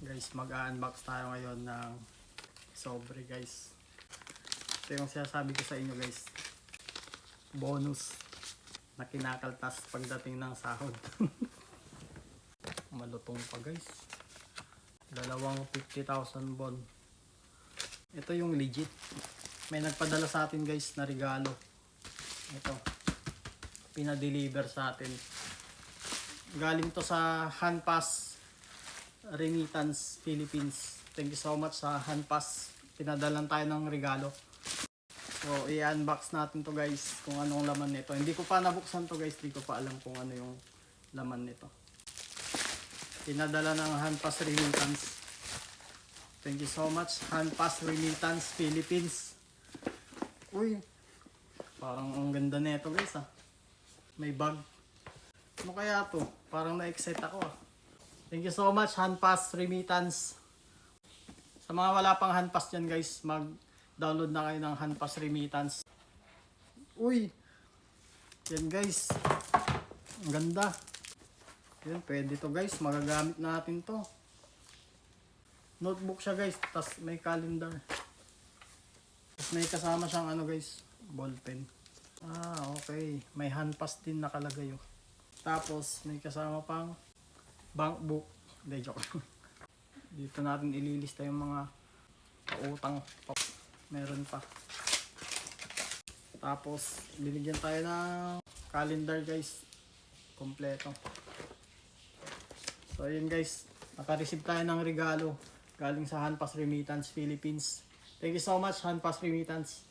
Guys, mag-unbox tayo ngayon ng sobre guys. Ito yung sinasabi ko sa inyo guys. Bonus na kinakaltas pagdating ng sahod. Malutong pa guys. Dalawang 50,000 bon. Ito yung legit. May nagpadala sa atin guys na regalo. Ito. Pinadeliver sa atin. Galing to sa Hanpas Remittance Philippines. Thank you so much sa Hanpas. Pinadalan tayo ng regalo. So i-unbox natin to guys kung anong laman nito. Hindi ko pa nabuksan to guys. Hindi ko pa alam kung ano yung laman nito. Pinadala ng Hanpas Remittance. Thank you so much Hanpas Remittance Philippines. Uy, parang ang ganda nito guys ah. May bag. Ano kaya to? Parang na-excite ako ah. Thank you so much Hanpas Remittance. Sa mga wala pang Hanpas dyan guys, mag-download na kayo ng Hanpas Remittance. Uy! Yan guys. Ang ganda. Yan, pwede to guys. Magagamit natin to. Notebook siya guys. Tapos may calendar. Tapos may kasama siyang ano guys, ballpen. Ah, okay. May Hanpas din nakalagay oh. Tapos may kasama pang bank book. Hindi, joke. Dito natin ililista yung mga pautang. Meron pa. Tapos binigyan tayo ng calendar guys. Kompleto. So ayun guys. Naka-receive tayo ng regalo galing sa Hanpas Remittance Philippines. Thank you so much Hanpas Remittance.